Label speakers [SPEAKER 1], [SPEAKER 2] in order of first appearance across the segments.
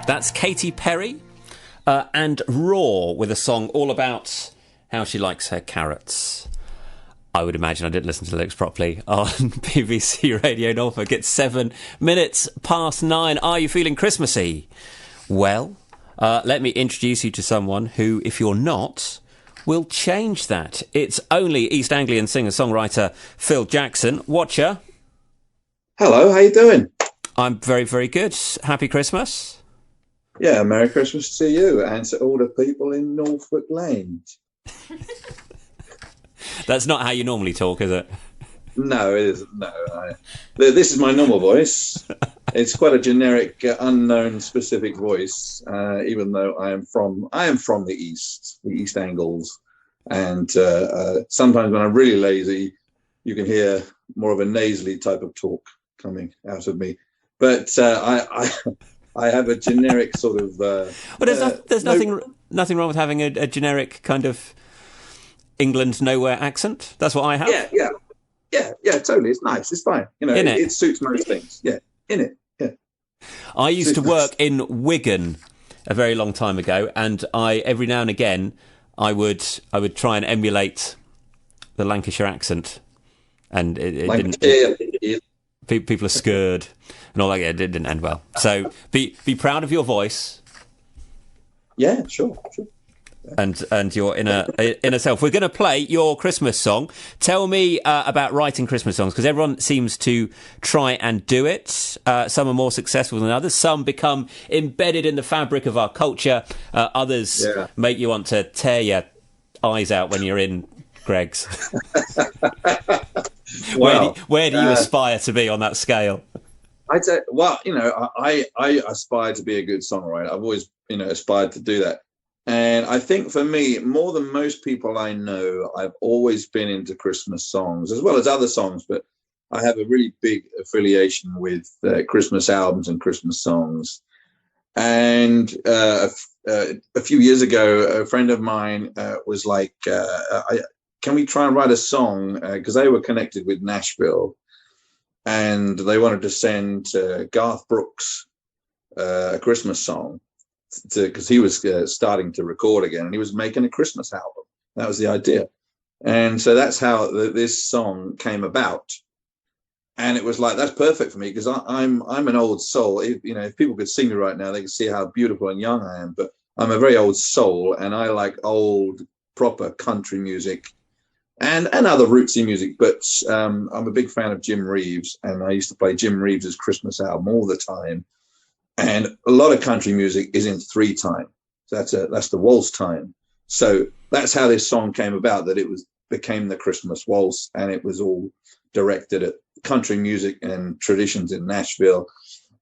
[SPEAKER 1] That's Katy Perry and Raw with a song all about how she likes her carrots. I would imagine I didn't listen to the lyrics properly on BBC Radio Norfolk. It's 7 minutes past 9. Are you feeling Christmassy? Well, let me introduce you to someone who, if you're not, will change that. It's only East Anglian singer-songwriter Phil Jackson. Watcher.
[SPEAKER 2] Hello, how you doing?
[SPEAKER 1] I'm very, very good. Happy Christmas.
[SPEAKER 2] Yeah, Merry Christmas to you and to all the people in Norfolk Lane.
[SPEAKER 1] That's not how you normally talk, is it?
[SPEAKER 2] No, it isn't. No, this is my normal voice. It's quite a generic, unknown, specific voice. Even though I am from the East Angles, and sometimes when I'm really lazy, you can hear more of a nasally type of talk coming out of me. But I have a generic sort of.
[SPEAKER 1] Well, there's nothing wrong with having a generic kind of England nowhere accent. That's what I have.
[SPEAKER 2] Yeah, totally. It's nice. It's fine. You know, it suits most things. Yeah, in it. Yeah.
[SPEAKER 1] I used to work in Wigan a very long time ago, and every now and again I would try and emulate the Lancashire accent, and it didn't. People are scared and all that. It didn't end well. So be proud of your voice.
[SPEAKER 2] Yeah, sure.
[SPEAKER 1] And your inner self. We're going to play your Christmas song. Tell me about writing Christmas songs, because everyone seems to try and do it. Some are more successful than others. Some become embedded in the fabric of our culture. Others make you want to tear your eyes out when you're in Greg's. Where do you aspire to be on that scale?
[SPEAKER 2] I'd say, well, I aspire to be a good songwriter. I've always, aspired to do that. And I think for me, more than most people I know, I've always been into Christmas songs as well as other songs, but I have a really big affiliation with Christmas albums and Christmas songs. And a few years ago, a friend of mine was like, can we try and write a song? Because they were connected with Nashville, and they wanted to send Garth Brooks a Christmas song, because he was starting to record again, and he was making a Christmas album. That was the idea. And so that's how this song came about. And it was like, that's perfect for me, because I'm an old soul. If people could see me right now, they could see how beautiful and young I am. But I'm a very old soul, and I like old, proper country music and other rootsy music. But I'm a big fan of Jim Reeves, and I used to play Jim Reeves's Christmas album all the time. And a lot of country music is in 3/time. So that's the waltz time. So that's how this song came about, that it became the Christmas waltz, and it was all directed at country music and traditions in Nashville.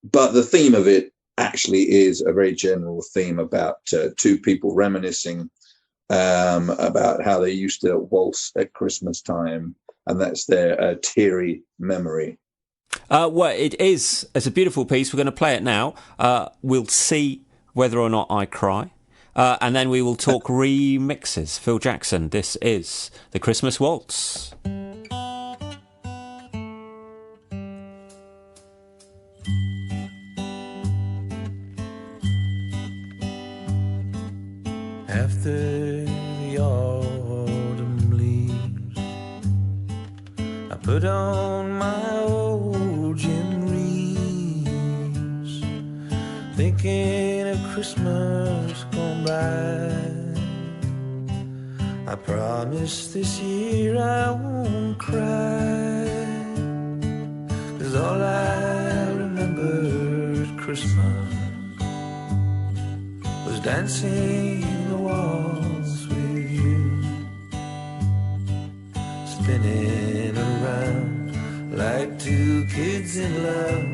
[SPEAKER 2] But the theme of it actually is a very general theme about two people reminiscing about how they used to waltz at Christmas time, and that's their teary memory.
[SPEAKER 1] Well, it's a beautiful piece. We're going to play it now. We'll see whether or not I cry. And then we will talk remixes. Phil Jackson, this is the Christmas Waltz.
[SPEAKER 3] After the autumn leaves, I put on my old Jim Reeves, thinking of Christmas gone by. I promise this year I won't cry, 'cause all I remember at Christmas was dancing the waltz with you, spinning around like two kids in love,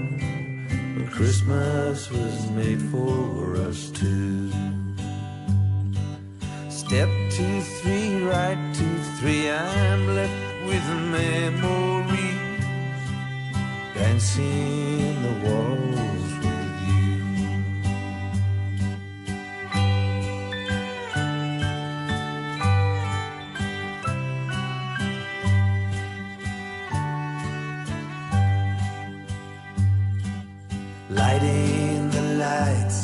[SPEAKER 3] when Christmas was made for us two. Step 2, 3, right 2, 3, I'm left with memories, dancing the waltz with you. Lighting the lights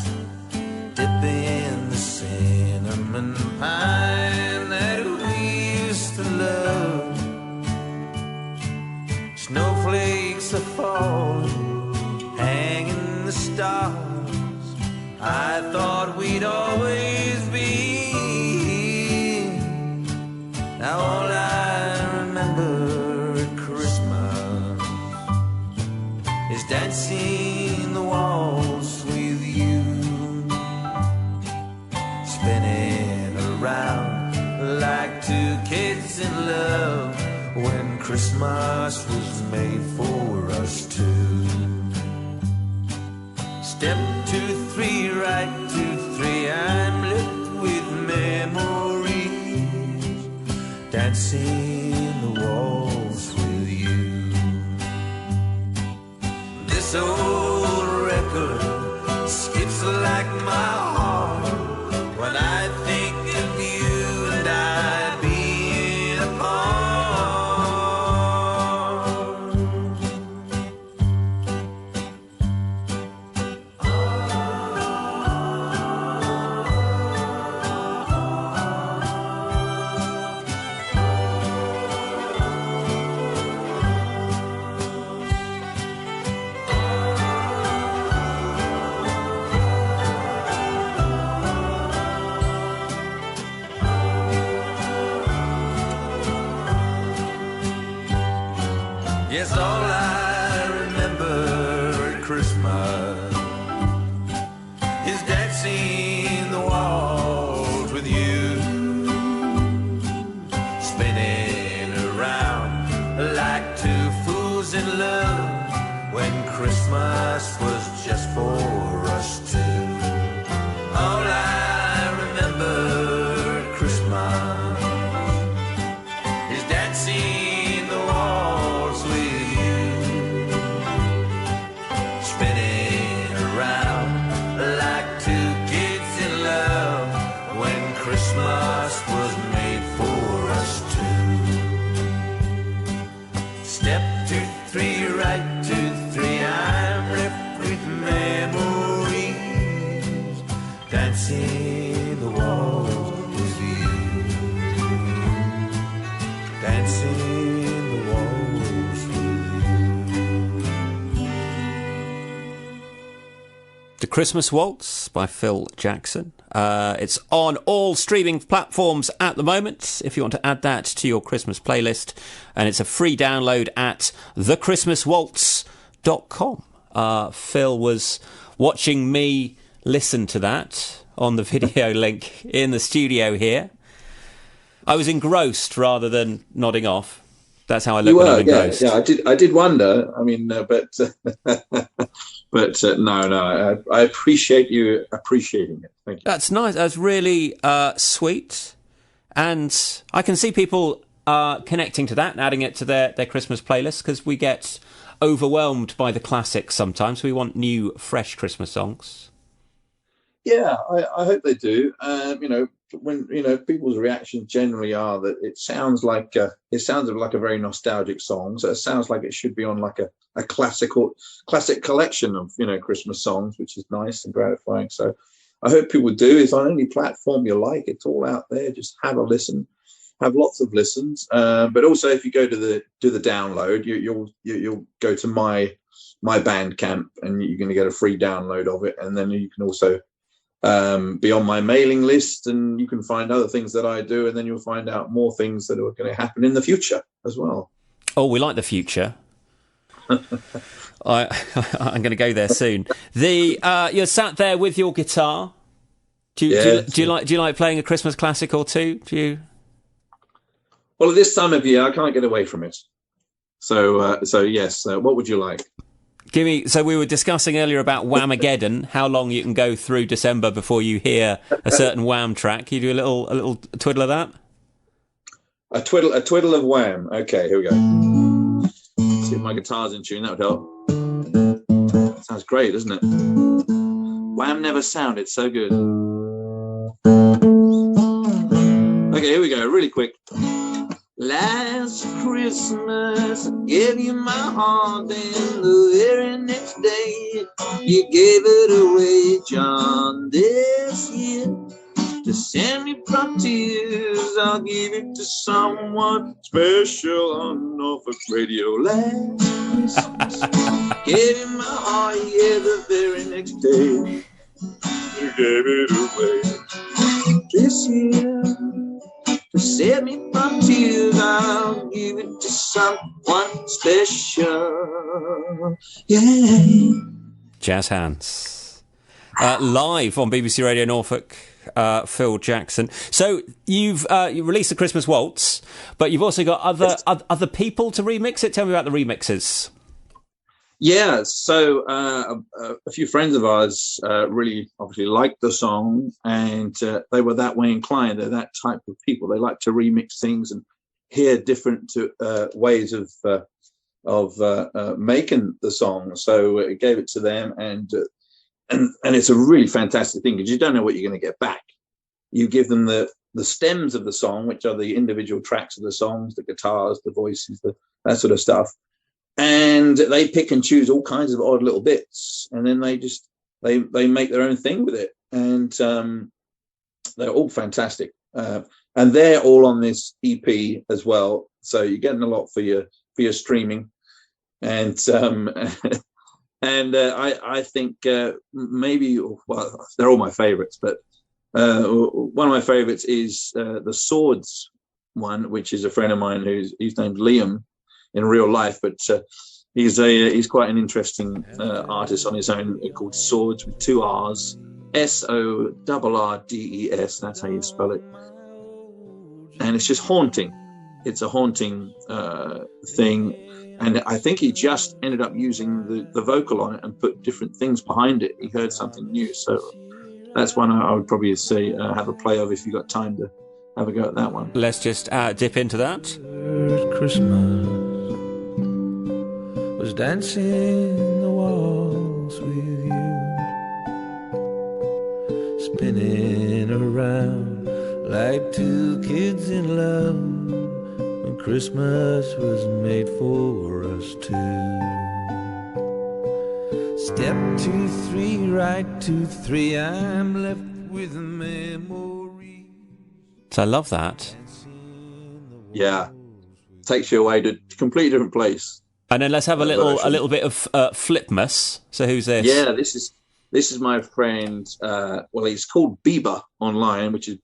[SPEAKER 3] we'd always be. Now all I remember at Christmas is dancing the waltz with you, spinning around like two kids in love when Christmas was made for us two. Step 2, 3, right 2, 3, I'm lit with memories, dancing the waltz with you. This old record skips like my heart when I think of you and I being apart. Yes, all I remember at Christmas is dancing the waltz with you, spinning around like two fools in love when Christmas was just for us two. All I remember at Christmas is dancing the waltz with you, spinning around like two kids in love when Christmas was made for us two. Step 2, 3, right 2, 3, I'm left with memories, dancing the waltz with you, dancing the waltz with you.
[SPEAKER 1] The Christmas Waltz by Phil Jackson. It's on all streaming platforms at the moment if you want to add that to your Christmas playlist, and it's a free download at thechristmaswaltz.com. Phil was watching me listen to that on the video link in the studio here. I was engrossed rather than nodding off. That's how I look
[SPEAKER 2] You
[SPEAKER 1] when
[SPEAKER 2] were,
[SPEAKER 1] I'm engrossed.
[SPEAKER 2] yeah. I did wonder. I mean, no. I appreciate you appreciating it. Thank you.
[SPEAKER 1] That's nice. That's really sweet. And I can see people connecting to that and adding it to their Christmas playlist, because we get overwhelmed by the classics sometimes. We want new, fresh Christmas songs.
[SPEAKER 2] Yeah, I hope they do. When people's reactions generally are that it sounds like a very nostalgic song. So it sounds like it should be on like a classic collection of Christmas songs, which is nice and gratifying. So I hope people do. It's on any platform you like. It's all out there. Just have a listen. Have lots of listens. But also, if you go to the download, you'll go to my Bandcamp, and you're going to get a free download of it, and then you can also be on my mailing list, and you can find other things that I do, and then you'll find out more things that are going to happen in the future as well. Oh,
[SPEAKER 1] we like the future. I'm going to go there soon. You're sat there with your guitar. Do you like playing a Christmas classic or two? Do you?
[SPEAKER 2] Well, at this time of year, I can't get away from it. So yes. What would you like?
[SPEAKER 1] So we were discussing earlier about Whamageddon, how long you can go through December before you hear a certain Wham track. Can you do a little twiddle of that?
[SPEAKER 2] A twiddle of Wham. Okay, here we go. See if my guitar's in tune. That would help. Sounds great, doesn't it? Wham never sounded so good. Okay, here we go. Really quick. Last Christmas, I gave you my heart, and the very next day, you gave it away, John. This year, to send me prompt tears, I'll give it to someone special on Norfolk radio. Last Christmas, gave you my heart, yeah, the very next day, you gave it away. This year, to save me from tears, I'll give it to someone special. Yeah.
[SPEAKER 1] Jazz hands. Live on BBC Radio Norfolk, Phil Jackson. So you released the Christmas Waltz, but you've also got other people to remix it. Tell me about the remixes.
[SPEAKER 2] Yeah, so a few friends of ours really obviously liked the song, and they were that way inclined. They're that type of people. They like to remix things and hear different ways of making the song. So it gave it to them, and it's a really fantastic thing because you don't know what you're going to get back. You give them the stems of the song, which are the individual tracks of the songs, the guitars, the voices, that sort of stuff. And they pick and choose all kinds of odd little bits, and then they make their own thing with it, and they're all fantastic. And they're all on this EP as well, so you're getting a lot for your streaming. And I think maybe, well, they're all my favorites, but one of my favorites is the Swords one, which is a friend of mine whose name's Liam in real life, but he's quite an interesting artist on his own, called Swords with 2 R's, SORRDES. That's how you spell it. And it's just haunting. It's a haunting thing, and I think he just ended up using the vocal on it and put different things behind it. He heard something new, so that's one I would probably say have a play of if you got time to have a go at that one.
[SPEAKER 1] Let's just dip into that.
[SPEAKER 3] Christmas was dancing the waltz with you, spinning around like 2 kids in love, when Christmas was made for us two. Step 2, 3, right 2, 3, I'm left with a memory.
[SPEAKER 1] So I love that.
[SPEAKER 2] Yeah, takes you away to a completely different place.
[SPEAKER 1] And then let's have a little bit of Flipmas. So who's this?
[SPEAKER 2] Yeah, this is my friend. Well, he's called Bieber online, which is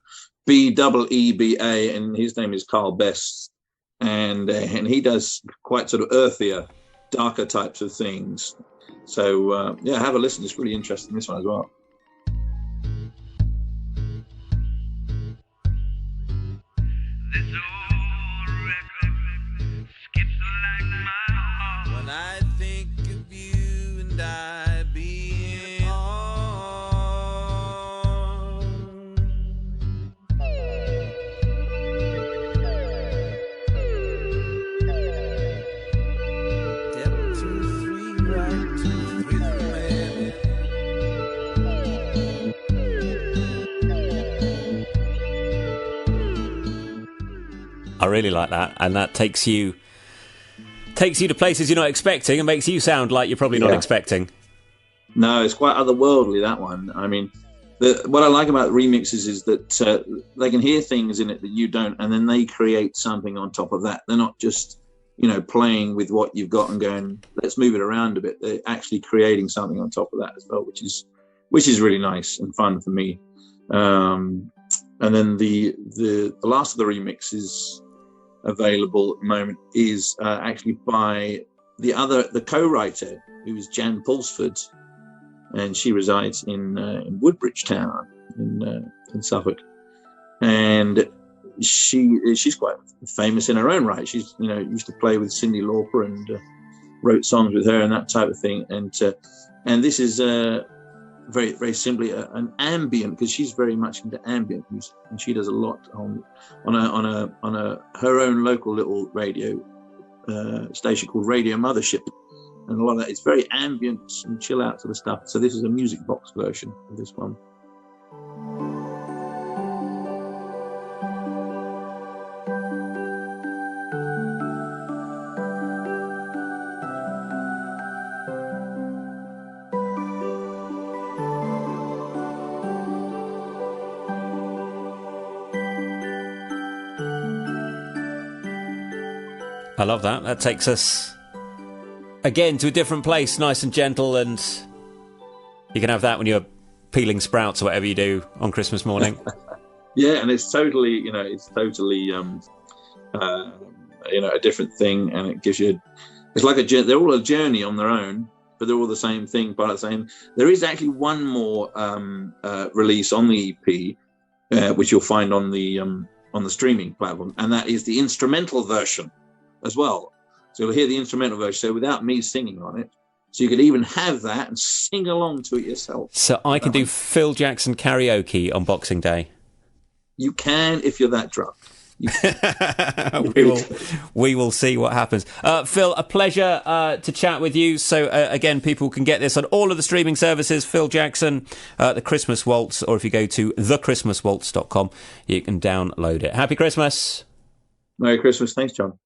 [SPEAKER 2] BEEBA, and his name is Carl Best, and he does quite sort of earthier, darker types of things. So yeah, have a listen. It's really interesting, this one as well.
[SPEAKER 3] This old record skips like my heart when I think of you and I being on. Step 2, 3, right 2, 3, man.
[SPEAKER 1] I really like that, and that takes you to places you're not expecting and makes you sound like you're probably not expecting.
[SPEAKER 2] No, it's quite otherworldly, that one. I mean, what I like about remixes is that they can hear things in it that you don't, and then they create something on top of that. They're not just, playing with what you've got and going, let's move it around a bit. They're actually creating something on top of that as well, which is really nice and fun for me. And then the last of the remixes available at the moment is actually by the co-writer, who is Jan Pulsford, and she resides in Woodbridge Town in Suffolk, and she's quite famous in her own right. She's used to play with Cyndi Lauper and wrote songs with her and that type of thing, and this is very, very simply an ambient, because she's very much into ambient music, and she does a lot on her own local little radio station called Radio Mothership, and a lot of that is very ambient and chill out sort of stuff. So this is a music box version of this one.
[SPEAKER 1] I love that. That takes us again to a different place, nice and gentle, and you can have that when you're peeling sprouts or whatever you do on Christmas morning.
[SPEAKER 2] Yeah, and it's totally, a different thing, and it gives you, it's like they're all a journey on their own, but they're all the same thing, part of the same. There is actually one more release on the EP, which you'll find on the streaming platform, and that is the instrumental version as well. So you'll hear the instrumental version, so without me singing on it. So you could even have that and sing along to it yourself.
[SPEAKER 1] So I can do Phil Jackson karaoke on Boxing Day.
[SPEAKER 2] You can if you're that drunk.
[SPEAKER 1] We will see what happens. Phil, a pleasure to chat with you. So again, people can get this on all of the streaming services. Phil Jackson, The Christmas Waltz, or if you go to thechristmaswaltz.com, you can download it. Happy Christmas.
[SPEAKER 2] Merry Christmas. Thanks, John.